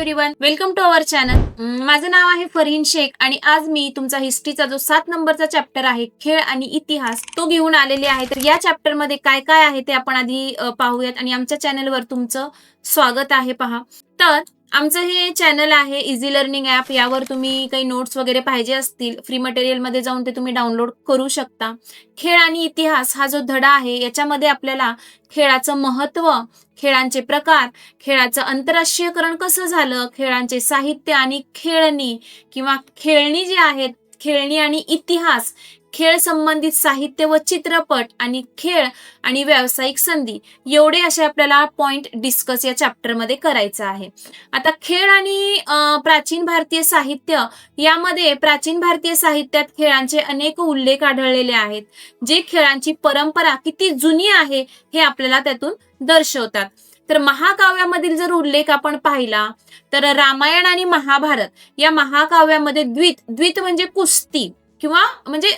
Everyone, welcome to our channel. माझं नाव आहे फरहीन शेख आणि आज मी तुमचा हिस्ट्रीचा जो 7 नंबरचा चॅप्टर आहे खेळ आणि इतिहास तो घेऊन आलेले आहे. तर या चॅप्टर मध्ये काय काय आहे ते आपण आधी पाहूयात आणि आमच्या चॅनलवर तुमचं स्वागत आहे. पहा, तर आमचं हे चॅनल आहे इझी लर्निंग ॲप. यावर तुम्ही काही नोट्स वगैरे पाहिजे असतील फ्री मटेरियल मध्ये जाऊन ते तुम्ही डाउनलोड करू शकता. खेळ आणि इतिहास हा जो धडा आहे याच्यामध्ये आपल्याला खेळाचं महत्त्व, खेळांचे प्रकार, खेळाचं आंतरराष्ट्रीयकरण कसं झालं, खेळांचे साहित्य आणि खेळणी किंवा खेळणी जी आहेत, खेळणी आणि इतिहास, खेळ संबंधित साहित्य व चित्रपट आणि खेळ आणि व्यावसायिक संधी, एवढे असे आपल्याला पॉइंट डिस्कस या चॅप्टर मध्ये करायचं आहे. आता खेळ आणि प्राचीन भारतीय साहित्य, यामध्ये प्राचीन भारतीय साहित्यात खेळांचे अनेक उल्लेख आढळलेले आहेत, जे खेळांची परंपरा किती जुनी आहे हे आपल्याला त्यातून दर्शवतात. तर महाकाव्यामधील जर उल्लेख आपण पाहिला तर रामायण आणि महाभारत या महाकाव्यामध्ये द्वित म्हणजे कुस्ती किंवा म्हणजे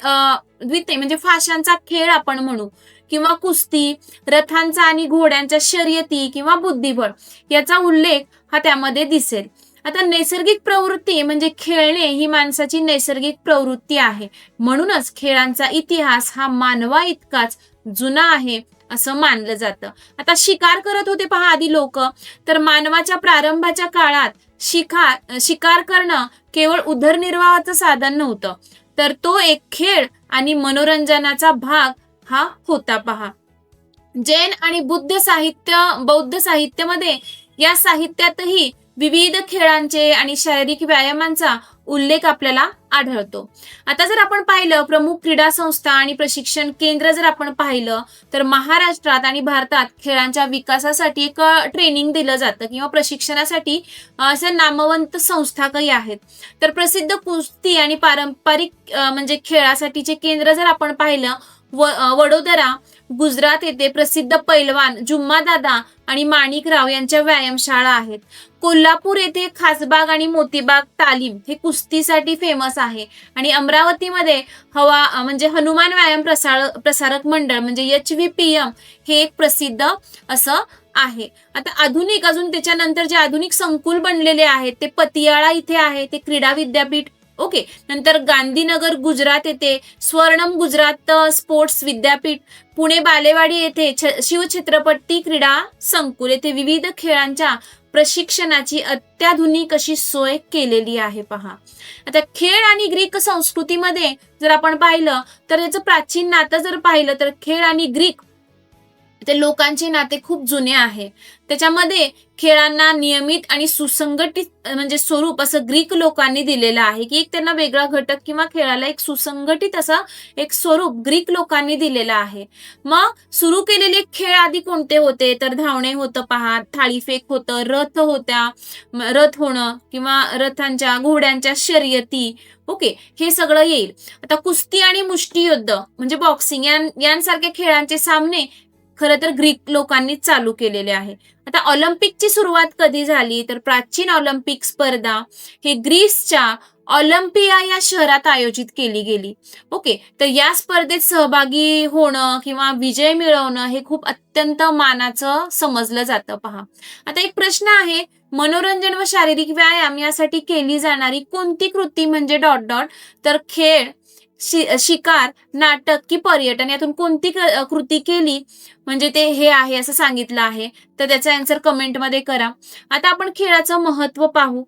द्वित म्हणजे फाशांचा खेळ आपण म्हणू, किंवा कुस्ती, रथांचा आणि घोड्यांच्या शर्यती किंवा बुद्धिबळ याचा उल्लेख हा त्यामध्ये दिसेल. आता नैसर्गिक प्रवृत्ती म्हणजे खेळणे ही माणसाची नैसर्गिक प्रवृत्ती आहे, म्हणूनच खेळांचा इतिहास हा मानवा इतकाच जुना आहे असं मानलं जातं. आता शिकार करत होते पहा आधी लोक, तर मानवाच्या प्रारंभाच्या काळात शिकार करणं केवळ उदरनिर्वाहाचं साधन नव्हतं, तर तो एक खेळ आणि मनोरंजनाचा भाग हा होता. पहा, जैन आणि बौद्ध साहित्यामध्ये या साहित्यातही विविध खेळांचे आणि शारीरिक व्यायामांचा उल्लेख आपल्याला आढळतो. आता जर आपण पाहिलं प्रमुख क्रीडा संस्था आणि प्रशिक्षण केंद्र जर आपण पाहिलं तर महाराष्ट्रात आणि भारतात खेळांच्या विकासासाठी एक ट्रेनिंग दिलं जातं किंवा प्रशिक्षणासाठी अशा नामवंत संस्था काही आहेत. तर प्रसिद्ध कुस्ती आणि पारंपरिक म्हणजे खेळासाठीचे केंद्र जर आपण पाहिलं, वडोदरा गुजरात येथे प्रसिद्ध पैलवान जुम्मादादा आणि माणिकराव यांच्या व्यायामशाळा आहेत. कोल्हापूर येथे खासबाग आणि मोतीबाग तालीम हे कुस्तीसाठी फेमस आहे. आणि अमरावतीमध्ये म्हणजे हनुमान व्यायाम प्रसारक मंडळ म्हणजे HVPM हे एक प्रसिद्ध असं आहे. आता आधुनिक अजून त्याच्यानंतर जे आधुनिक संकुल बनलेले आहेत ते पतियाळा इथे आहे, ते क्रीडा विद्यापीठ. ओके, नंतर गांधीनगर गुजरात येथे स्वर्णम गुजरात स्पोर्ट्स विद्यापीठ, पुणे बालेवाडी येथे शिवछत्रपती क्रीडा संकुल येथे विविध खेळांच्या प्रशिक्षणाची अत्याधुनिक अशी सोय केलेली आहे. पहा, आता खेळ आणि ग्रीक संस्कृतीमध्ये जर आपण पाहिलं तर याचं प्राचीन नातं जर पाहिलं तर खेळ आणि ग्रीक ते लोकांचे नाते खूप जुने आहे. त्याच्यामध्ये खेळांना नियमित आणि सुसंघटित म्हणजे स्वरूप असं ग्रीक लोकांनी दिलेलं आहे, की एक त्यांना वेगळा घटक किंवा खेळाला एक सुसंघटित असं एक स्वरूप ग्रीक लोकांनी दिलेलं आहे. मग सुरू केलेले खेळ आधी कोणते होते तर धावणे होतं पहा, थाळीफेक होतं, रथ होणं किंवा रथांच्या घोड्यांच्या शर्यती. ओके, हे सगळं येईल. आता कुस्ती आणि मुष्टियुद्ध म्हणजे बॉक्सिंग यांसारख्या खेळांचे सामने खरं तर ग्रीक लोकांनी चालू केलेले आहे. आता ऑलिम्पिकची सुरुवात कधी झाली तर प्राचीन ऑलिम्पिक स्पर्धा हे ग्रीसच्या ऑलिम्पिया या शहरात आयोजित केली गेली. ओके, तर या स्पर्धेत सहभागी होणं किंवा विजय मिळवणं हे खूप अत्यंत मानाचं समजलं जातं. पहा, आता एक प्रश्न आहे, मनोरंजन व शारीरिक व्यायाम यासाठी केली जाणारी कोणती कृती म्हणजे तर खेळ, शिकार, नाटक की पर्यटन यातून कोणती कृती केली म्हणजे ते हे आहे असं सांगितलं आहे. तर त्याचा आन्सर कमेंटमध्ये करा. आता आपण खेळाचं महत्त्व पाहू.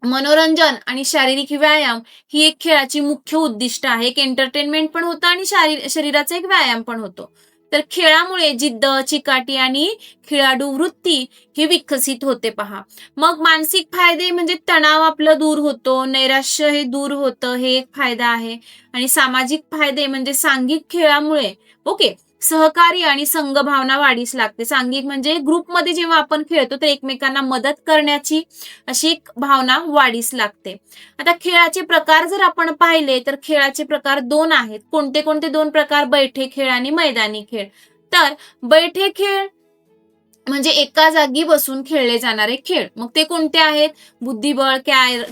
मनोरंजन आणि शारीरिक व्यायाम ही एक खेळाची मुख्य उद्दिष्ट आहे. एक एंटरटेनमेंट पण होतं आणि शरीराचा एक व्यायाम पण होतो. तर खेळामुळे जिद्द, चिकाटी आणि खेळाडू वृत्ती हे विकसित होते. पहा, मग मानसिक फायदे म्हणजे तणाव आपलं दूर होतो, नैराश्य हे दूर होतं, हे एक फायदा आहे. आणि सामाजिक फायदे म्हणजे सांघिक खेळामुळे ओके सहकार्य आणि संघभावना वाढीस लागते. सांघिक म्हणजे ग्रुपमध्ये जेव्हा आपण खेळतो तर एकमेकांना मदत करण्याची अशी एक भावना वाढीस लागते. आता खेळाचे प्रकार जर आपण पाहिले तर खेळाचे प्रकार 2 आहेत. कोणते कोणते 2 प्रकार? बैठे खेळ आणि मैदानी खेळ. तर बैठे खेळ म्हणजे एका जागी बसून खेळले जाणारे खेळ. मग ते कोणते आहेत? बुद्धिबळ,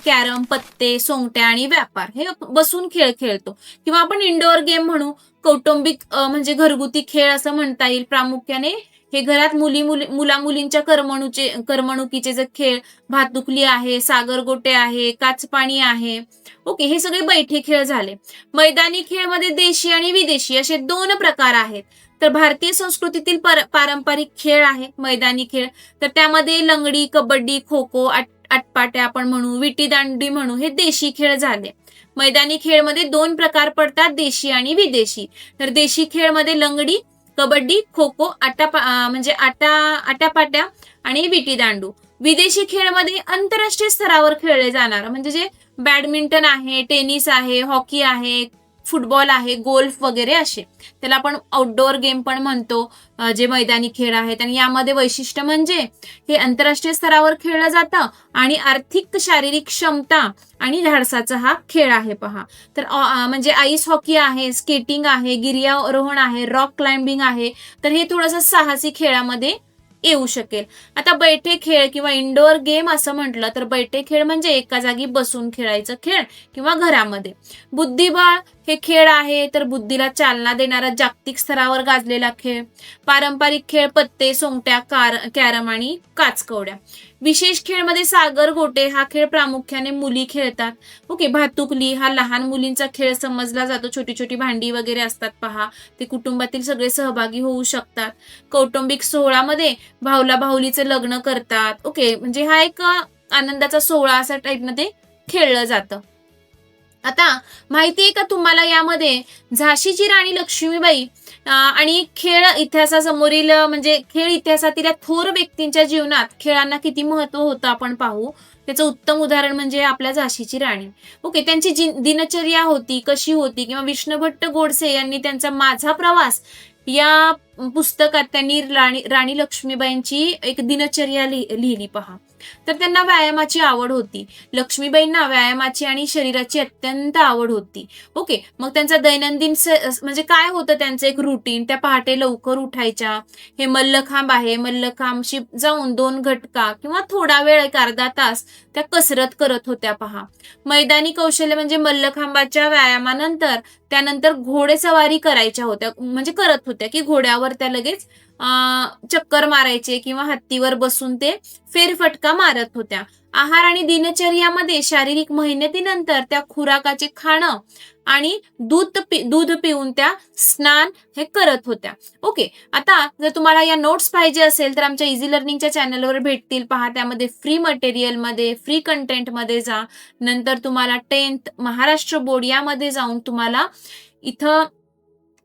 कॅरम, पत्ते, सोंगट्या आणि व्यापार हे बसून खेळ खेळतो. किंवा आपण इंडोर गेम म्हणू, कौटुंबिक म्हणजे घरगुती खेळ असं म्हणता येईल. प्रामुख्याने हे घरात मुला मुलींच्या करमणुकीचे जे खेळ, भातुकली आहे, सागरगोटे आहे, काचपाणी आहे. ओके, हे सगळे बैठे खेळ झाले. मैदानी खेळ मध्ये देशी आणि विदेशी असे 2 प्रकार आहेत. तर भारतीय संस्कृतीतील पारंपरिक खेळ आहे मैदानी खेळ. तर त्यामध्ये लंगडी, कबड्डी, खो खो, आटपाट्या आपण म्हणू, विटी दांडी म्हणू, हे देशी खेळ झाले. मैदानी खेळमध्ये 2 प्रकार पडतात, देशी आणि विदेशी. तर देशी खेळमध्ये लंगडी, कबड्डी, खो खो, म्हणजे आटापाट्या आणि विटी दांडू. विदेशी खेळमध्ये आंतरराष्ट्रीय स्तरावर खेळले जाणार म्हणजे जे बॅडमिंटन आहे, टेनिस आहे, हॉकी आहे, फुटबॉल आहे, गोल्फ वगैरे असे. त्याला आपण आउटडोअर गेम पण म्हणतो, जे मैदानी खेळ आहेत. आणि यामध्ये वैशिष्ट्य म्हणजे हे आंतरराष्ट्रीय स्तरावर खेळलं जातं आणि आर्थिक शारीरिक क्षमता आणि धाडसाचा हा खेळ आहे पहा. तर म्हणजे आईस हॉकी आहे, स्केटिंग आहे, गिर्यारोहण आहे, रॉक क्लाइम्बिंग आहे. तर हे थोडंसं साहसी खेळामध्ये येऊ शकेल. आता बैठे खेळ किंवा इंडोअर गेम असं म्हटलं तर बैठे खेळ म्हणजे एका जागी बसून खेळायचं खेळ किंवा घरामध्ये. बुद्धिबळ हे खेळ आहे तर बुद्धीला चालना देणारा जागतिक स्तरावर गाजलेला खेळ. पारंपरिक खेळ पत्ते, सोंगट्या, कॅरम आणि काचकवड्या. विशेष खेळ मध्ये सागरगोटे हा खेळ प्रामुख्याने मुली खेळतात. ओके, भातुकली हा लहान मुलींचा खेळ समजला जातो. छोटी छोटी भांडी वगैरे असतात पहा, ते कुटुंबातील सगळे सहभागी होऊ शकतात. कौटुंबिक सोहळ्यामध्ये भाऊला भाऊलीचं लग्न करतात. ओके, म्हणजे हा एक आनंदाचा सोहळा असा टाईपमध्ये खेळलं जातं. आता माहिती आहे का तुम्हाला यामध्ये झाशीची राणी लक्ष्मीबाई आणि खेळ इतिहासासमोरील म्हणजे खेळ इतिहासातील या थोर व्यक्तींच्या जीवनात खेळांना किती महत्व होतं आपण पाहू. त्याचं उत्तम उदाहरण म्हणजे आपल्या झाशीची राणी. ओके, त्यांची दिनचर्या होती कशी होती, किंवा विष्णू भट्ट गोडसे यांनी त्यांचा माझा प्रवास या पुस्तकात त्यांनी राणी लक्ष्मीबाईंची एक दिनचर्या लिहिली पहा. तर त्यांना व्यायामाची आवड होती. लक्ष्मीबाईंना व्यायामाची आणि शरीराची अत्यंत आवड होती. ओके, मग त्यांचा दैनंदिन म्हणजे काय होतं त्यांचं एक रुटीन. त्या पहाटे लवकर उठायच्या. हे मल्लखांब आहे, मल्लखांबशी जाऊन 2 घटका किंवा थोडा वेळ, एक अर्धा तास त्या कसरत करत होत्या पहा. मैदानी कौशल्य म्हणजे मल्लखांबाच्या व्यायामानंतर त्यानंतर घोडेसवारी करायच्या होत्या, म्हणजे करत होत्या की घोड्यावर त्या लगेच चक्कर मारायचे किंवा हत्तीवर बसून ते फेरफटका मारत होत्या. आहार आणि दिनचर्यामध्ये शारीरिक मेहनतीनंतर त्या खुराकाचे खाणं आणि दूध पिऊन त्या स्नान हे करत होत्या. ओके, आता जर तुम्हाला या नोट्स पाहिजे असेल तर आमच्या इझी लर्निंगच्या चॅनलवर भेटतील पहा. त्यामध्ये फ्री मटेरियल मध्ये, फ्री कंटेंट मध्ये जा. नंतर तुम्हाला 10th महाराष्ट्र बोर्ड यामध्ये जाऊन तुम्हाला इथं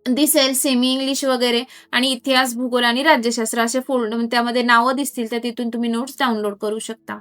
दिसेल सेमी इंग्लिश वगैरे आणि इतिहास, भूगोल आणि राज्यशास्त्र असे फोल्डर, त्यामध्ये नावं दिसतील, तर तिथून तुम्ही नोट्स डाउनलोड करू शकता.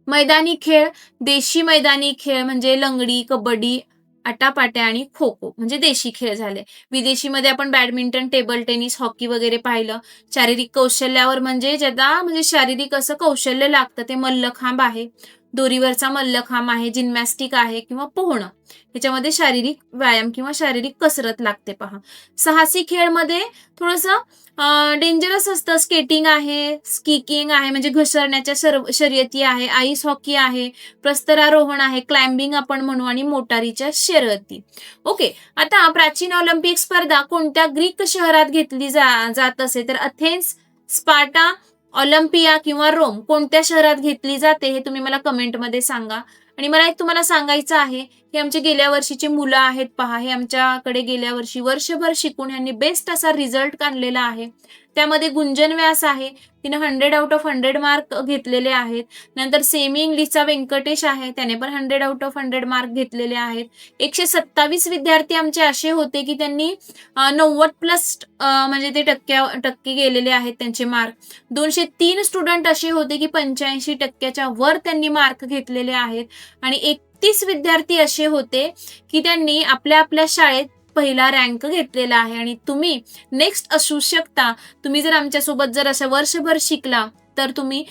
मैदानी खेळ, देशी मैदानी खेळ म्हणजे लंगडी, कबड्डी, आटापाट्या आणि खो खो म्हणजे देशी खेळ झाले. विदेशीमध्ये आपण बॅडमिंटन, टेबल टेनिस, हॉकी वगैरे पाहिलं. शारीरिक कौशल्यावर म्हणजे ज्याला म्हणजे शारीरिक असं कौशल्य लागतं ते मल्लखांब आहे, दोरीवरचा मल्लखांब आहे, जिम्नॅस्टिक आहे किंवा पोहणं. याच्यामध्ये शारीरिक व्यायाम किंवा शारीरिक कसरत लागते पहा. साहसी खेळमध्ये थोडंसं डेंजरस असतं. स्केटिंग आहे, स्कीकिंग आहे म्हणजे घसरण्याच्या शर्यती आहे, आईस हॉकी आहे, प्रस्तरारोहण आहे, क्लाइम्बिंग आपण म्हणू, आणि मोटारीच्या शर्यती. ओके, आता प्राचीन ऑलिम्पिक स्पर्धा कोणत्या ग्रीक शहरात घेतली जात असे तर अथेन्स, स्पार्टा, ऑलिम्पिया किंवा रोम कोणत्या शहरात घेतली जाते हे तुम्ही मला कमेंटमध्ये सांगा. आणि मला एक तुम्हाला सांगायचं आहे, हे आमचे गेल्या वर्षीचे मुलं आहेत पहा. हे आमच्याकडे गेल्या वर्षी वर्षभर शिकून यांनी बेस्ट असा रिझल्ट काढलेला आहे. त्यामध्ये गुंजन व्यास आहे, तिने 100 आउट ऑफ 100 मार्क घेतलेले आहेत. नंतर सेमी इंग्लिशचा व्यंकटेश आहे, त्याने पण 100 आउट ऑफ 100 मार्क घेतलेले आहेत. 127 विद्यार्थी आमचे असे होते की त्यांनी 90+ म्हणजे ते टक्के गेलेले आहेत त्यांचे मार्क. 203 स्टुडंट असे होते की 85% वर त्यांनी मार्क घेतलेले आहेत. आणि 31 विद्यार्थी असे होते की त्यांनी आपल्या शाळेत पहिला रँक घेतलेला आहे. आणि तुम्ही नेक्स्ट असू शकता. तुम्ही जर आमच्यासोबत जर असं वर्षभर शिकला तर तुम्ही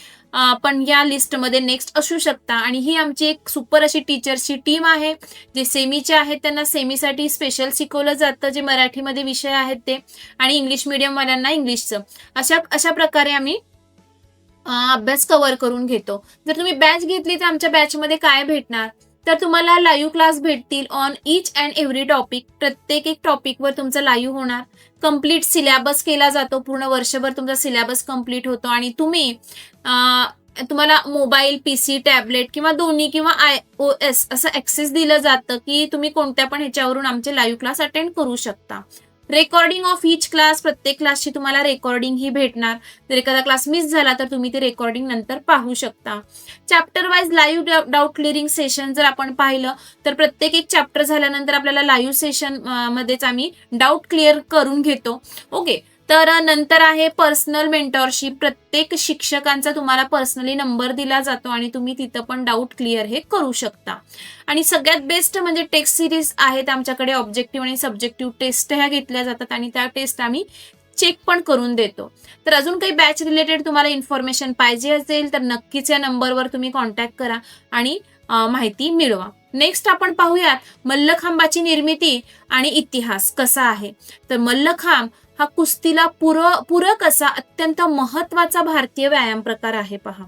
पण या लिस्टमध्ये नेक्स्ट असू शकता. आणि ही आमची एक सुपर अशी टीचर्सची टीम आहे. जे सेमीचे आहेत त्यांना सेमीसाठी स्पेशल शिकवलं जातं, जे मराठीमध्ये विषय आहेत ते, आणि इंग्लिश मिडियमवाल्यांना इंग्लिशचं. अशा प्रकारे आम्ही अभ्यास कव्हर करून घेतो. जर तुम्ही बॅच घेतली तर आमच्या बॅचमध्ये काय भेटणार, तर तुम्हाला लाईव्ह क्लास भेटतील on each and every topic. प्रत्येक एक टॉपिकवर तुमचं लाईव्ह होणार. कम्प्लीट सिलेबस केला जातो. पूर्ण वर्षभर तुमचा सिलेबस कम्प्लीट होतो आणि तुम्हाला मोबाईल, पीसी, टॅबलेट किंवा दोन्ही किंवा iOS असं ऍक्सेस दिलं जातं की तुम्ही कोणत्या पण ह्याच्यावरून आमचे लाईव्ह क्लास अटेंड करू शकता. रेकॉर्डिंग ऑफ ईच क्लास, प्रत्येक क्लासची तुम्हाला रेकॉर्डिंग ही भेटणार. जर एखादा क्लास मिस झाला तर तुम्ही ते रेकॉर्डिंग नंतर पाहू शकता. Chapter wise live doubt clearing session जर आपण पाहिलं तर प्रत्येक एक चॅप्टर झाल्यानंतर आपल्याला लाईव्ह सेशन मध्येच आम्ही डाऊट क्लिअर करून घेतो. ओके. तर नंतर आहे पर्सनल मेंटॉरशिप. प्रत्येक शिक्षकांचा तुम्हाला पर्सनली नंबर दिला जातो आणि तुम्ही तिथं पण डाऊट क्लिअर हे करू शकता. आणि सगळ्यात बेस्ट म्हणजे टेस्ट सिरीज आहेत आमच्याकडे. ऑब्जेक्टिव्ह आणि सब्जेक्टिव्ह टेस्ट ह्या घेतल्या जातात आणि त्या टेस्ट आम्ही चेक पण करून देतो. तर अजून काही बॅच रिलेटेड तुम्हाला इन्फॉर्मेशन पाहिजे असेल तर नक्कीच या नंबरवर तुम्ही कॉन्टॅक्ट करा आणि माहिती मिळवा. नेक्स्ट आपण पाहूयात मल्लखांबाची निर्मिती आणि इतिहास कसा आहे. तर मल्लखांब हा कुस्तीला पूरक असा अत्यंत महत्वाचा भारतीय व्यायाम प्रकार आहे. पहा,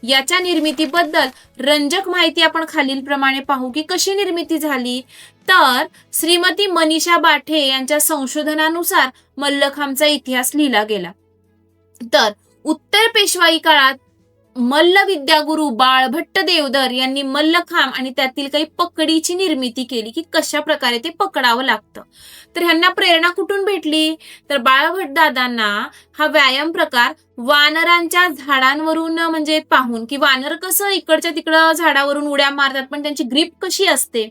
याच्या निर्मितीबद्दल रंजक माहिती आपण खालीलप्रमाणे पाहू की कशी निर्मिती झाली. तर श्रीमती मनीषा बाठे यांच्या संशोधनानुसार मल्लखांबचा इतिहास लिहिला गेला. तर उत्तर पेशवाई काळात मल्लविद्यागुरु बाळभट्ट देवधर यांनी मल्लखांब आणि त्यातील काही पकडीची निर्मिती केली की कशा प्रकारे ते पकडावं लागतं. तर ह्यांना प्रेरणा कुठून भेटली. तर बाळभट्ट दादांना हा व्यायाम प्रकार वानरांच्या झाडांवरून म्हणजे पाहून की वानर कसं इकडच्या तिकडं झाडावरून उड्या मारतात पण त्यांची ग्रीप कशी असते,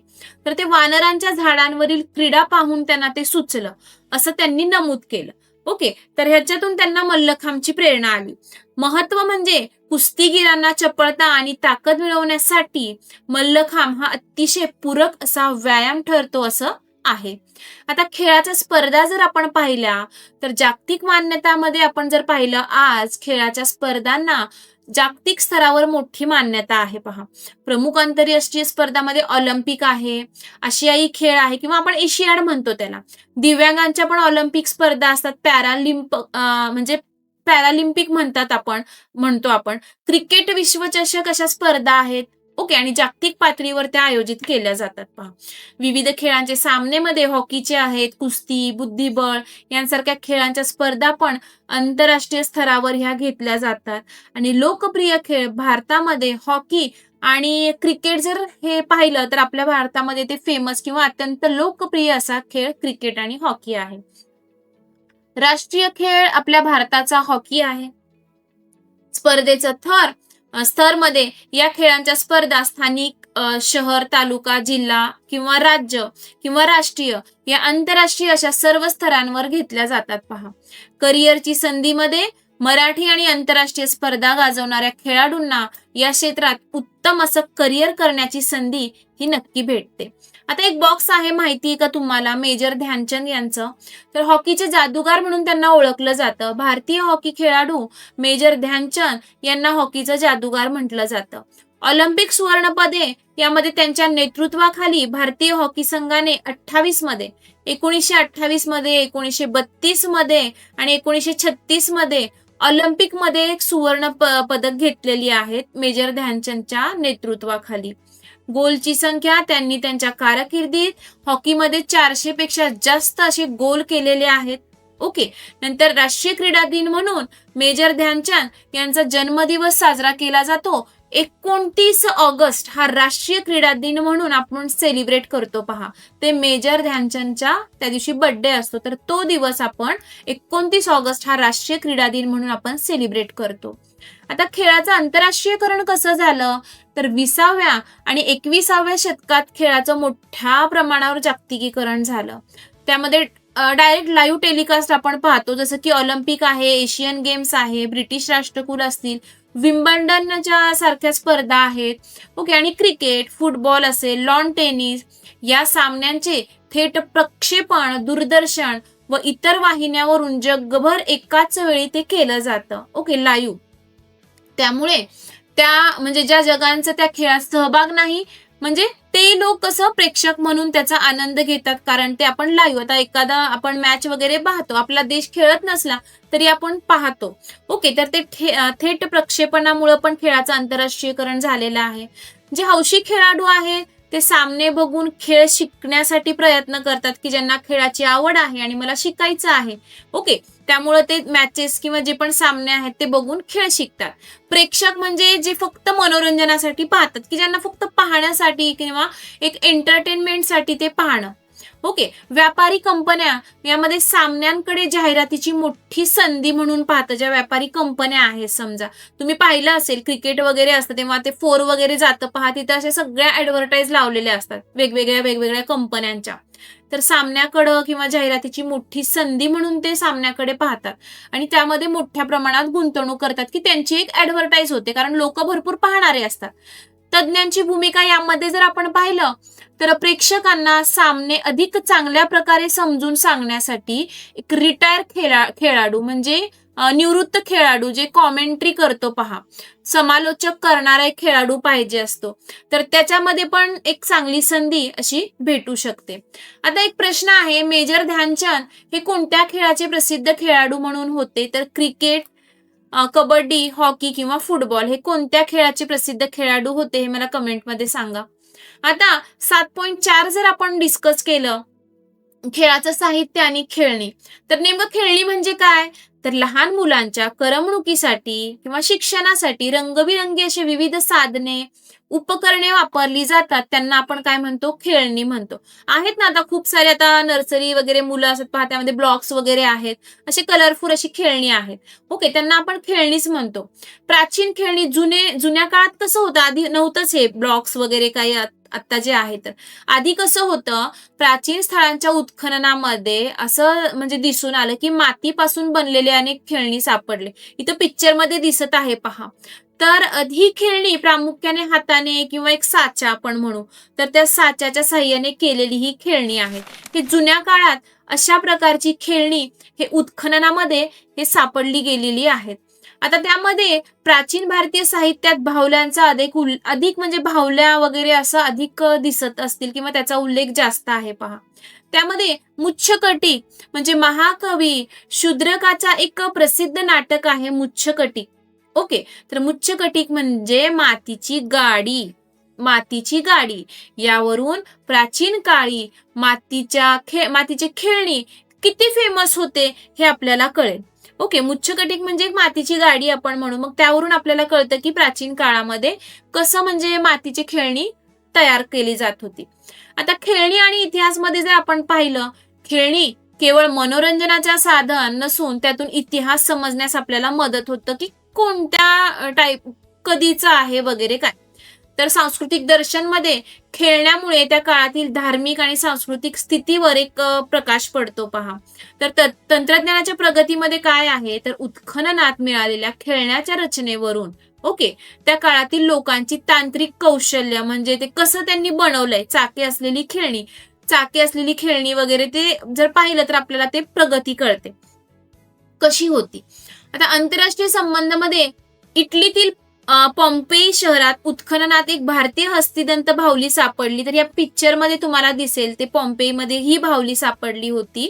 तर ते वानरांच्या झाडांवरील क्रीडा पाहून त्यांना ते सुचलं असं त्यांनी नमूद केलं. ओके. तर ह्याच्यातून त्यांना मल्लखांबची प्रेरणा आली. महत्व म्हणजे कुस्तीगीरांना चपळता आणि ताकद मिळवण्यासाठी मल्लखांब हा अतिशय पूरक असा व्यायाम ठरतो असं आहे. आता खेळाच्या स्पर्धा जर आपण पाहिल्या तर जागतिक मान्यतामध्ये आपण जर पाहिलं आज खेळाच्या स्पर्धांना जागतिक स्तरावर मोठी मान्यता आहे. पहा, प्रमुख आंतरराष्ट्रीय स्पर्धामध्ये ऑलिम्पिक आहे, आशियाई खेळ आहे किंवा आपण एशियाड म्हणतो त्याला. दिव्यांगांच्या पण ऑलिम्पिक स्पर्धा असतात. म्हणजे पॅरालिम्पिक म्हणतो आपण. क्रिकेट विश्वचषक अशा स्पर्धा आहेत. ओके. आणि जागतिक पातळीवर त्या आयोजित केल्या जातात. पहा, विविध खेळांचे सामनेमध्ये हॉकीचे आहेत, कुस्ती, बुद्धिबळ यांसारख्या खेळांच्या स्पर्धा पण आंतरराष्ट्रीय स्तरावर ह्या घेतल्या जातात. आणि लोकप्रिय खेळ भारतामध्ये हॉकी आणि क्रिकेट जर हे पाहिलं तर आपल्या भारतामध्ये ते फेमस किंवा अत्यंत लोकप्रिय असा खेळ क्रिकेट आणि हॉकी आहे. राष्ट्रीय खेळ आपल्या भारताचा हॉकी आहे. स्पर्धेचं स्तर मध्ये या खेळांच्या स्पर्धा स्थानिक, शहर, तालुका, जिल्हा किंवा राज्य किंवा राष्ट्रीय या आंतरराष्ट्रीय अशा सर्व स्तरांवर घेतल्या जातात. पहा, करिअरची संधीमध्ये मराठी आणि आंतरराष्ट्रीय स्पर्धा गाजवणाऱ्या खेळाडूंना या क्षेत्रात उत्तम असं करिअर करण्याची संधी ही नक्की भेटते. आता एक बॉक्स आहे, माहिती का तुम्हाला, मेजर ध्यानचंद यांचं. तर हॉकीचे जादूगार म्हणून त्यांना ओळखलं जातं. भारतीय हॉकी खेळाडू मेजर ध्यानचंद यांना हॉकीचं जादूगार म्हटलं जातं. ऑलिम्पिक सुवर्णपदे यामध्ये त्यांच्या नेतृत्वाखाली भारतीय हॉकी संघाने 28 मध्ये, 1928 मध्ये, 1932 मध्ये आणि 1936 मध्ये ऑलिम्पिक मध्ये एक सुवर्ण पदक घेतलेली आहेत मेजर ध्यानचंदच्या नेतृत्वाखाली. गोलची संख्या त्यांनी त्यांच्या कारकिर्दीत हॉकीमध्ये 400 पेक्षा जास्त असे गोल केलेले आहेत. ओके. नंतर राष्ट्रीय क्रीडा दिन म्हणून मेजर ध्यानचंद यांचा जन्मदिवस साजरा केला जातो. 29 ऑगस्ट हा राष्ट्रीय क्रीडा दिन म्हणून आपण सेलिब्रेट करतो. पहा, ते मेजर ध्यानचंदच्या त्या दिवशी बर्थडे असतो, तर तो दिवस आपण 29 ऑगस्ट हा राष्ट्रीय क्रीडा दिन म्हणून आपण सेलिब्रेट करतो. आता खेळाचं आंतरराष्ट्रीयकरण कसं झालं तर 20व्या आणि 21व्या शतकात खेळाचं मोठ्या प्रमाणावर जागतिकीकरण झालं. त्यामध्ये डायरेक्ट लाईव्ह टेलिकास्ट आपण पाहतो, जसं की ऑलिम्पिक आहे, एशियन गेम्स आहे, ब्रिटिश राष्ट्रकुल असतील, विम्बल्डनच्या सारख्या स्पर्धा आहेत. ओके. आणि क्रिकेट, फुटबॉल असेल, लॉन टेनिस या सामन्यांचे थेट प्रक्षेपण दूरदर्शन व इतर वाहिन्यावरून जगभर एकाच वेळी ते केलं जातं. Okay, live. त्यामुळे म्हणजे ज्या जगांचा त्या खेळात सहभाग नाही म्हणजे ते लोक कसं प्रेक्षक म्हणून त्याचा आनंद घेतात, कारण ते आपण लाईव्ह, आता एखादा आपण मॅच वगैरे पाहतो, आपला देश खेळत नसला तरी आपण पाहतो. ओके. तर ते थेट प्रक्षेपणामुळे पण खेळाचं आंतरराष्ट्रीयकरण झालेलं आहे. जे हौशी खेळाडू आहे ते सामने बघून खेळ शिकण्यासाठी प्रयत्न करतात, की ज्यांना खेळाची आवड आहे आणि मला शिकायचं आहे. ओके, त्यामुळे ते मॅचेस किंवा जे पण सामने आहेत ते बघून खेळ शिकतात. प्रेक्षक म्हणजे जे फक्त मनोरंजनासाठी पाहतात, की ज्यांना फक्त पाहण्यासाठी किंवा एक एंटरटेनमेंटसाठी ते पाहणं. ओके, व्यापारी कंपन्या यामध्ये सामन्यांकडे जाहिरातीची मोठी संधी म्हणून पाहतं. ज्या व्यापारी कंपन्या आहेत, समजा तुम्ही पाहिलं असेल क्रिकेट वगैरे असतं तेव्हा ते 4 वगैरे जातं पहा, तिथं अशा सगळ्या ऍडव्हर्टाईज लावलेल्या असतात वेगवेगळ्या कंपन्यांच्या. तर सामन्याकडं किंवा जाहिरातीची मोठी संधी म्हणून ते सामन्याकडे पाहतात आणि त्यामध्ये मोठ्या प्रमाणात गुंतवणूक करतात, की त्यांची एक ऍडव्हर्टाईज होते, कारण लोक भरपूर पाहणारे असतात. तज्ज्ञांची भूमिका यामध्ये जर आपण पाहिलं तर प्रेक्षकांना सामने अधिक चांगल्या प्रकारे समजून सांगण्यासाठी एक रिटायर खेळाडू म्हणजे निवृत्त खेळाडू जे कॉमेंट्री करतो पहा, समालोचक करणारा एक खेळाडू पाहिजे असतो, तर त्याच्यामध्ये पण एक चांगली संधी अशी भेटू शकते. आता एक प्रश्न आहे, मेजर ध्यानचंद हे कोणत्या खेळाचे प्रसिद्ध खेळाडू म्हणून होते? तर क्रिकेट, कबड्डी, हॉकी किंवा फुटबॉल हे कोणत्या खेळाचे प्रसिद्ध खेळाडू होते हे मला कमेंटमध्ये सांगा. आता 7.4 जर आपण डिस्कस केलं, खेळाचं साहित्य आणि खेळणी, तर नेमकं खेळणी म्हणजे काय? तर लहान मुलांच्या करमणुकीसाठी किंवा शिक्षणासाठी रंगबिरंगी असे विविध साधने, उपकरणे वापरली जातात, त्यांना आपण काय म्हणतो? खेळणी म्हणतो. आहेत ना आता खूप सारे, आता नर्सरी वगैरे मुलं असतात पहा, त्यामध्ये ब्लॉक्स वगैरे आहेत, असे कलरफुल अशी खेळणी आहेत. ओके, त्यांना आपण खेळणीच म्हणतो. प्राचीन खेळणी, जुन्या काळात कसं होतं, आधी नव्हतंच हे ब्लॉक्स वगैरे काही आता जे आहे. तर आधी कसं होतं, प्राचीन स्थळांच्या उत्खननामध्ये असं म्हणजे दिसून आलं, की मातीपासून बनलेले अनेक खेळणी सापडले. इथं पिक्चरमध्ये दिसत आहे पहा. तर ही खेळणी प्रामुख्याने हाताने किंवा एक साचा आपण म्हणू, तर त्या साच्याच्या साह्याने केलेली ही खेळणी आहेत. हे जुन्या काळात अशा प्रकारची खेळणी हे उत्खननामध्ये हे सापडली गेलेली आहेत. आता त्यामध्ये प्राचीन भारतीय साहित्यात बाहुल्यांचा अधिक म्हणजे बाहुल्या वगैरे असं अधिक दिसत असतील किंवा त्याचा उल्लेख जास्त आहे पहा. त्यामध्ये मुच्छकटिक म्हणजे महाकवी शूद्रकाचा एक प्रसिद्ध नाटक आहे मुच्छकटिक. ओके, तर मुच्छकटिक म्हणजे मातीची गाडी. यावरून प्राचीन काळी मातीचे खेळणी किती फेमस होते हे आपल्याला कळेल. ओके, मुच्छकटिक म्हणजे एक मातीची गाडी आपण म्हणू, मग त्यावरून आपल्याला कळतं की प्राचीन काळामध्ये कसं म्हणजे मातीची खेळणी तयार केली जात होती. आता खेळणी आणि इतिहासमध्ये जर आपण पाहिलं, खेळणी केवळ मनोरंजनाचा साधन नसून त्यातून इतिहास समजण्यास आपल्याला मदत होतं, की कोणत्या कधीचं आहे वगैरे काय. तर सांस्कृतिक दर्शनमध्ये खेळण्यामुळे त्या काळातील धार्मिक आणि सांस्कृतिक स्थितीवर एक प्रकाश पडतो पहा. तर तंत्रज्ञानाच्या प्रगतीमध्ये काय आहे, तर उत्खननात मिळालेल्या खेळण्याच्या रचनेवरून ओके, त्या काळातील लोकांची तांत्रिक कौशल्य म्हणजे ते कसं त्यांनी बनवलंय, चाके असलेली खेळणी वगैरे ते जर पाहिलं तर आपल्याला ते प्रगती कळते कशी होती. आता आंतरराष्ट्रीय संबंधामध्ये इटलीतील पॉम्पेई शहरात उत्खननात एक भारतीय हस्तिदंत बाहुली सापडली. तर या पिक्चर मध्ये तुम्हाला दिसेल ते पॉम्पेईमध्ये ही बाहुली सापडली होती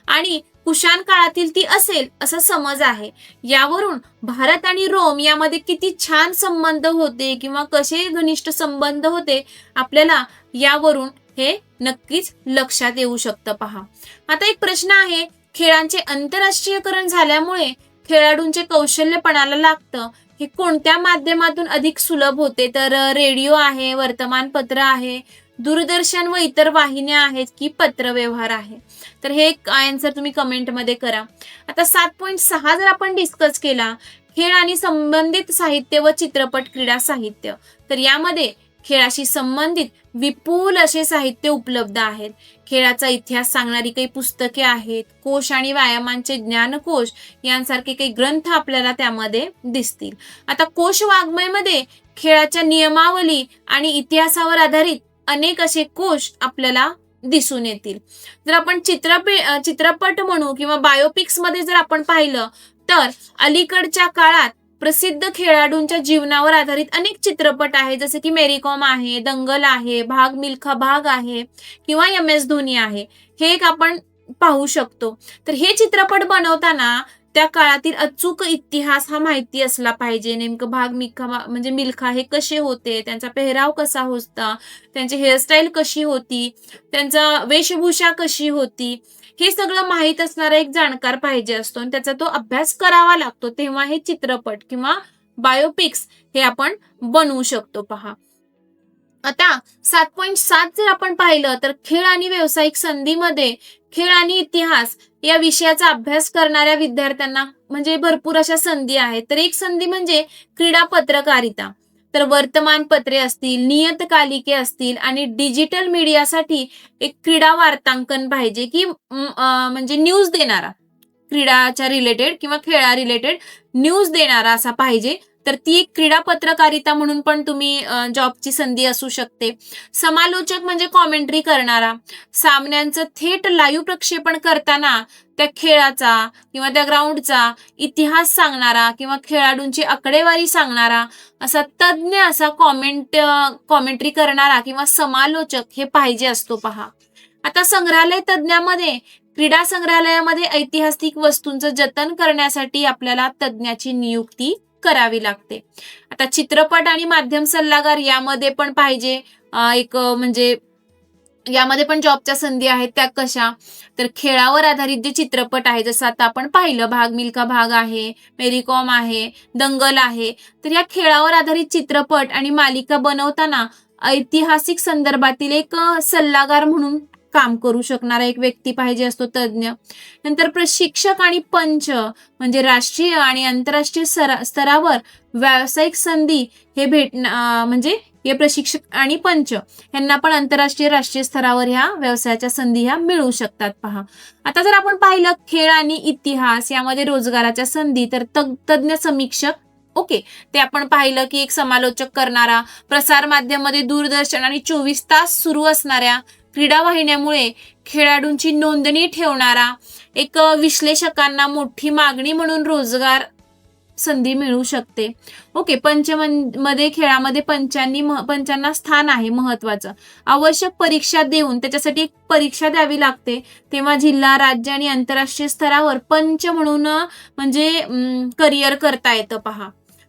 आणि कुशाण काळातील ती असेल असा समज आहे. यावरून भारत आणि रोम यामध्ये किती छान संबंध होते किंवा कसे घनिष्ठ संबंध होते आपल्याला यावरून हे नक्कीच लक्षात येऊ शकतं पहा. आता एक प्रश्न आहे, खेळांचे आंतरराष्ट्रीयकरण झाल्यामुळे खेळाडूंचे कौशल्य पणाला लागतं, हे कोणत्या माध्यमातून अधिक सुलभ होते? तर रेडिओ आहे, वर्तमानपत्र आहे, दूरदर्शन व इतर वाहिन्या आहेत की पत्रव्यवहार आहे? तर हे आन्सर तुम्ही कमेंटमध्ये करा. आता 7.6 जर आपण डिस्कस केला, खेळ आणि संबंधित साहित्य व चित्रपट क्रीडा साहित्य, तर यामध्ये खेळाशी संबंधित विपुल असे साहित्य उपलब्ध आहेत. खेळाचा इतिहास सांगणारी काही पुस्तके आहेत, कोश आणि व्यायामांचे ज्ञानकोश यांसारखे काही ग्रंथ आपल्याला त्यामध्ये दिसतील. आता कोश वाङ्मयमध्ये खेळाच्या नियमावली आणि इतिहासावर आधारित अनेक असे कोश आपल्याला दिसून येतील. जर आपण चित्रपट म्हणू किंवा बायोपिक्स मध्ये जर आपण पाहिलं तर अलीकडच्या काळात प्रसिद्ध खेळाडूंच्या जीवनावर आधारित अनेक चित्रपट आहेत, जसे की मेरी कॉम आहे, दंगल आहे, भाग मिल्खा भाग आहे किंवा MS धोनी आहे, हे एक आपण पाहू शकतो. तर हे चित्रपट बनवताना त्या काळातील अचूक इतिहास हा माहिती असला पाहिजे. नेमकं भाग म्हणजे मिल्खा हे कसे होते, त्यांचा पेहराव कसा होता, त्यांची हेअरस्टाईल कशी होती, त्यांचा वेशभूषा कशी होती, हे सगळं माहीत असणारा एक जाणकार पाहिजे असतो आणि त्याचा तो अभ्यास करावा लागतो. तेव्हा हे चित्रपट किंवा बायोपिक्स हे आपण बनवू शकतो पहा. आता 7.7 जर आपण पाहिलं तर खेळ आणि व्यावसायिक संधीमध्ये खेळ आणि इतिहास या विषयाचा अभ्यास करणाऱ्या विद्यार्थ्यांना म्हणजे भरपूर अशा संधी आहेत. तर एक संधी म्हणजे क्रीडा पत्रकारिता. तर वर्तमानपत्रे असतील, नियतकालिके असतील आणि डिजिटल मीडियासाठी एक क्रीडा वार्तांकन पाहिजे की म्हणजे न्यूज देणारा, क्रीडाच्या रिलेटेड किंवा खेळा रिलेटेड न्यूज देणारा असा पाहिजे. तर ती एक क्रीडा पत्रकारिता म्हणून पण तुम्ही जॉबची संधी असू शकते. समालोचक म्हणजे कॉमेंट्री करणारा, सामन्यांचं थेट लाईव्ह प्रक्षेपण करताना त्या खेळाचा किंवा त्या ग्राउंडचा इतिहास सांगणारा किंवा खेळाडूंची आकडेवारी सांगणारा असा तज्ञ असा कॉमेंट्री करणारा किंवा समालोचक हे पाहिजे असतो पहा. आता संग्रहालय तज्ञामध्ये क्रीडा संग्रहालयामध्ये ऐतिहासिक वस्तूंचं जतन करण्यासाठी आपल्याला तज्ञाची नियुक्ती करावी लागते. आता चित्रपट आणि माध्यम सल्लागार यामध्ये पण पाहिजे एक म्हणजे यामध्ये पण जॉबच्या संधी आहेत. त्या कशा, तर खेळावर आधारित जे चित्रपट आहे, जसं आता आपण पाहिलं भाग मिल्खा भाग आहे, मेरी कॉम आहे, दंगल आहे, तर या खेळावर आधारित चित्रपट आणि मालिका बनवताना ऐतिहासिक संदर्भातील एक सल्लागार म्हणून काम करू शकणारा एक व्यक्ती पाहिजे असतो तज्ञ. नंतर प्रशिक्षक आणि पंच म्हणजे राष्ट्रीय आणि आंतरराष्ट्रीय स्तरावर व्यावसायिक संधी हे म्हणजे हे प्रशिक्षक आणि पंच यांना पण आंतरराष्ट्रीय राष्ट्रीय स्तरावर ह्या व्यवसायाच्या संधी ह्या मिळू शकतात पहा. आता जर आपण पाहिलं खेळ आणि इतिहास यामध्ये रोजगाराच्या संधी, तर तज्ञ समीक्षक ओके, ते आपण पाहिलं की एक समालोचक करणारा, प्रसार माध्यमामध्ये दूरदर्शन आणि 24 तास सुरू असणाऱ्या क्रीडा वाहिन्यामुळे खेळाडूंची नोंदणी ठेवणारा एक विश्लेषकांना मोठी मागणी म्हणून रोजगार संधी मिळू शकते. ओके, मध्ये खेळामध्ये पंचांना स्थान आहे महत्वाचं. आवश्यक परीक्षा देऊन त्याच्यासाठी एक परीक्षा द्यावी लागते, तेव्हा जिल्हा, राज्य आणि आंतरराष्ट्रीय स्तरावर पंच म्हणून म्हणजे करिअर करता येतं पहा.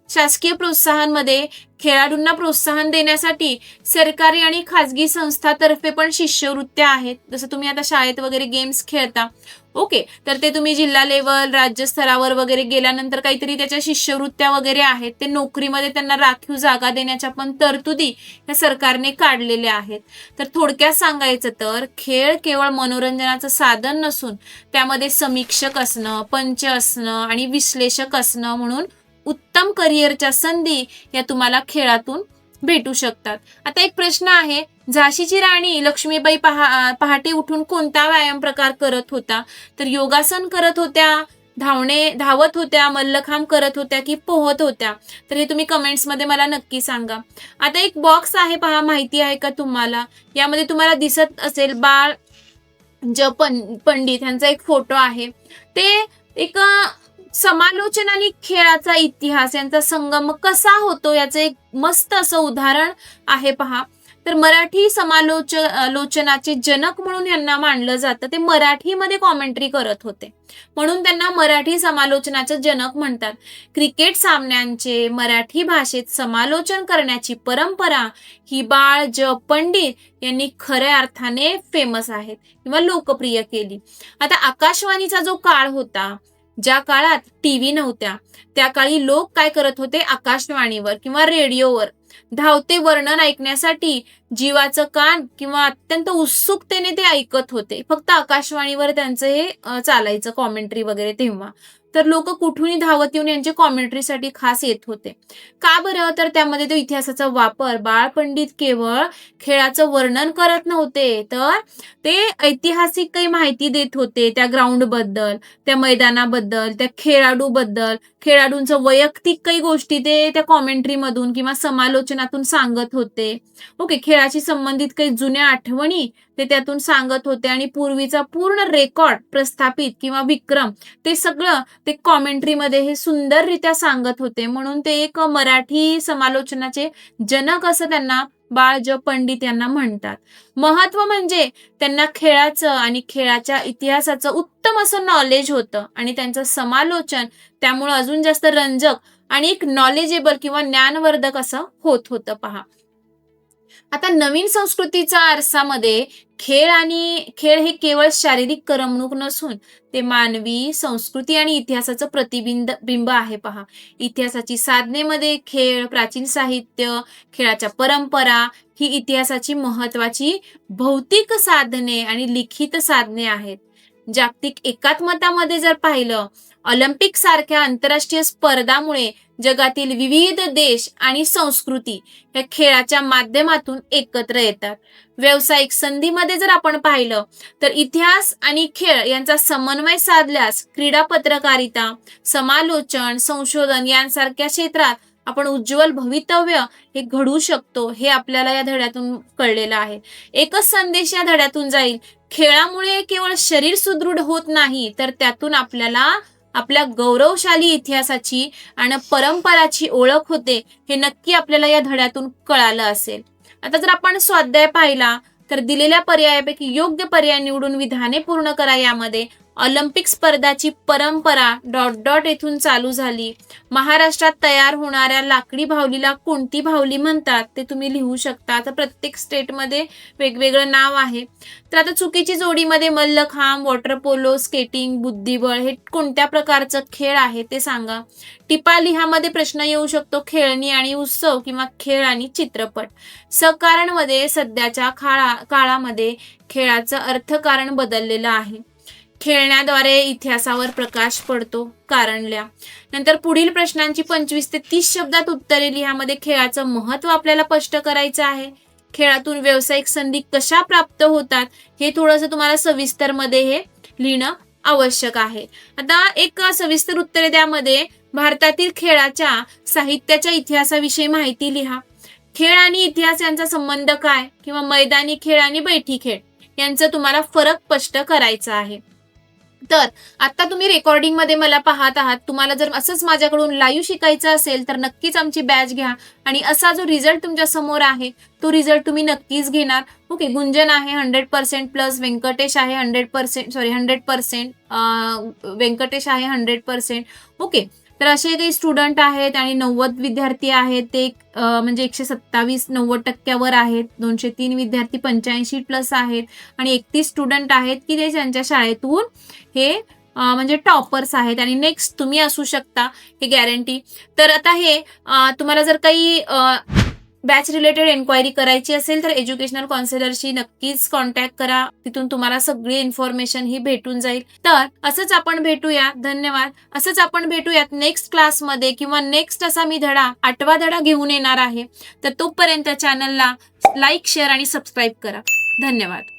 शासकीय प्रोत्साहनमध्ये खेळाडूंना प्रोत्साहन देण्यासाठी सरकारी आणि खाजगी संस्थातर्फे पण शिष्यवृत्त्या आहेत. जसं तुम्ही आता शाळेत वगैरे गेम्स खेळता ओके, तर ते तुम्ही जिल्हा लेवल राज्य स्तरावर वगैरे गेल्यानंतर काहीतरी त्याच्या शिष्यवृत्त्या वगैरे आहेत. ते नोकरीमध्ये त्यांना राखीव जागा देण्याच्या पण तरतुदी या सरकारने काढलेल्या आहेत. तर थोडक्यात सांगायचं तर खेळ केवळ मनोरंजनाचं साधन नसून त्यामध्ये समीक्षक असणं, पंच असणं आणि विश्लेषक असणं म्हणून उत्तम करिअरच्या संधी या तुम्हाला खेळातून भेटू शकतात. आता एक प्रश्न आहे, झाशीची राणी लक्ष्मीबाई पहाटे उठून कोणता व्यायाम प्रकार करत होता? तर योगासन करत होत्या, धावत होत्या, मल्लखांब करत होत्या की पोहत होत्या? तर हे तुम्ही कमेंट्समध्ये मला नक्की सांगा. आता एक बॉक्स आहे पहा, माहिती आहे का तुम्हाला? यामध्ये तुम्हाला दिसत असेल बाळ पंडित यांचा एक फोटो आहे. ते एक समालोचन आणि खेळाचा इतिहास यांचा संगम कसा होतो याचं एक मस्त असं उदाहरण आहे पहा. तर मराठी समालोचनाचे जनक म्हणून यांना मानलं जातं. ते मराठीमध्ये कॉमेंट्री करत होते म्हणून त्यांना मराठी समालोचनाचे जनक म्हणतात. क्रिकेट सामन्यांचे मराठी भाषेत समालोचन करण्याची परंपरा ही बाळ पंडित यांनी खऱ्या अर्थाने फेमस आहेत किंवा लोकप्रिय केली. आता आकाशवाणीचा जो काळ होता, ज्या काळात टीव्ही नव्हत्या, त्या काळी लोक काय करत होते, आकाशवाणीवर किंवा रेडिओवर धावते वर्णन ऐकण्यासाठी जीवाचं कान किंवा अत्यंत उत्सुकतेने ते ऐकत होते. फक्त आकाशवाणीवर त्यांचं हे चालायचं कॉमेंट्री वगैरे. तेव्हा तर लोक कुठूनही धावत येऊन यांच्या कॉमेंट्रीसाठी खास येत होते. का बरं? तर त्यामध्ये तो इतिहासाचा वापर, बाळ पंडित केवळ खेळाचं वर्णन करत नव्हते, तर ते ऐतिहासिक काही माहिती देत होते त्या ग्राउंड बद्दल, त्या मैदानाबद्दल, त्या खेळाडूबद्दल, खेळाडूंचं वैयक्तिक काही गोष्टी ते त्या कॉमेंट्री मधून किंवा समालोचनातून सांगत होते. ओके, खेळाशी संबंधित काही जुन्या आठवणी ते त्यातून सांगत होते आणि पूर्वीचा पूर्ण रेकॉर्ड प्रस्थापित किंवा विक्रम ते सगळं ते कॉमेंट्रीमध्ये हे सुंदररित्या सांगत होते. म्हणून ते एक मराठी समालोचनाचे जनक असं त्यांना बाळ ज पंडित यांना म्हणतात. महत्व म्हणजे त्यांना खेळाचं आणि खेळाच्या इतिहासाचं उत्तम असं नॉलेज होतं आणि त्यांचं समालोचन त्यामुळे अजून जास्त रंजक आणि एक नॉलेजेबल किंवा ज्ञानवर्धक असं होत होतं पहा. आता नवीन संस्कृतीच्या आरसामध्ये खेळ हे केवळ शारीरिक करमणूक नसून ते मानवी संस्कृती आणि इतिहासाचं बिंब आहे पहा. इतिहासाची साधनेमध्ये खेळ, प्राचीन साहित्य, खेळाच्या परंपरा ही इतिहासाची महत्वाची भौतिक साधने आणि लिखित साधने आहेत. जागतिक एकात्मतामध्ये जर पाहिलं, ऑलिम्पिक सारख्या आंतरराष्ट्रीय स्पर्धामुळे जगातील विविध देश आणि संस्कृती या खेळाच्या माध्यमातून एकत्र येतात. व्यावसायिक संधीमध्ये जर आपण पाहिलं तर इतिहास आणि खेळ यांचा समन्वय साधल्यास क्रीडा पत्रकारिता, समालोचन, संशोधन यांसारख्या क्षेत्रात आपण उज्ज्वल भवितव्य हे घडवू शकतो, हे आपल्याला या धड्यातून कळलेलं आहे. एकच संदेश या धड्यातून जाईल, खेळामुळे केवळ शरीर सुदृढ होत नाही, तर त्यातून आपल्याला आपल्या गौरवशाली इतिहासाची आणि परंपराची ओळख होते, हे नक्की आपल्याला या धड्यातून कळालं असेल. आता जर आपण स्वाध्याय पाहिला तर दिलेल्या पर्यायापैकी योग्य पर्याय निवडून विधाने पूर्ण करा. यामध्ये ऑलिम्पिक स्पर्धाची परंपरा डॉट डॉट येथून चालू झाली. महाराष्ट्रात तयार होणाऱ्या लाकडी बाहुलीला कोणती बाहुली म्हणतात ते तुम्ही लिहू शकता. आता प्रत्येक स्टेटमध्ये वेगवेगळं नाव आहे. तर आता चुकीची जोडीमध्ये मल्लखांब, वॉटर पोलो, स्केटिंग, बुद्धिबळ हे कोणत्या प्रकारचं खेळ आहे ते सांगा. टिपा लिहामध्ये प्रश्न येऊ शकतो, खेळणी आणि उत्सव किंवा खेळ आणि चित्रपट. सकारणमध्ये सध्याच्या काळामध्ये खेळाचं अर्थकारण बदललेलं आहे. खेळण्याद्वारे इतिहासावर प्रकाश पडतो, कारण लिहा. नंतर पुढील प्रश्नांची 25 ते 30 शब्दात उत्तरे लिहामध्ये खेळाचं महत्व आपल्याला स्पष्ट करायचं आहे. खेळातून व्यावसायिक संधी कशा प्राप्त होतात हे थोडंसं तुम्हाला सविस्तर मध्ये हे लिहिणं आवश्यक आहे. आता एक सविस्तर उत्तरे द्यामध्ये भारतातील खेळाच्या साहित्याच्या इतिहासाविषयी माहिती लिहा. खेळ आणि इतिहास यांचा संबंध काय, किंवा मैदानी खेळ आणि बैठी खेळ यांचा तुम्हाला फरक स्पष्ट करायचा आहे. तर आता तुम्ही रेकॉर्डिंग मध्ये मला पाहत आहात. तुम्हाला जर असंच माझ्याकडून लाईव्ह शिकायचं असेल तर नक्कीच आमची बॅच घ्या आणि असा जो रिझल्ट तुमच्या समोर आहे तो रिझल्ट तुम्ही नक्कीच घेणार. ओके, गुंजन आहे 100% प्लस, व्यंकटेश आहे 100%, व्यंकटेश आहे 100%. ओके, तर असे काही स्टुडंट आहेत आणि 90 विद्यार्थी आहेत, ते म्हणजे 127 90% आहेत. 203 विद्यार्थी 85 प्लस आहेत आणि 31 स्टुडंट आहेत की ते त्यांच्या शाळेतून हे म्हणजे टॉपर्स आहेत आणि नेक्स्ट तुम्ही असू शकता, हे गॅरंटी. तर आता हे तुम्हाला जर काही बॅच रिलेटेड एन्क्वायरी करायची असेल तर एज्युकेशनल काउन्सिलरशी नक्कीच कॉन्टॅक्ट करा. तिथून तुम्हाला सगळी इन्फॉर्मेशन ही भेटून जाईल. तर असंच आपण भेटूया. धन्यवाद. असंच आपण भेटूयात नेक्स्ट क्लासमध्ये किंवा नेक्स्ट असा मी 8वा धडा घेऊन येणार आहे. तर तोपर्यंत चॅनलला लाईक, शेअर आणि सबस्क्राईब करा. धन्यवाद.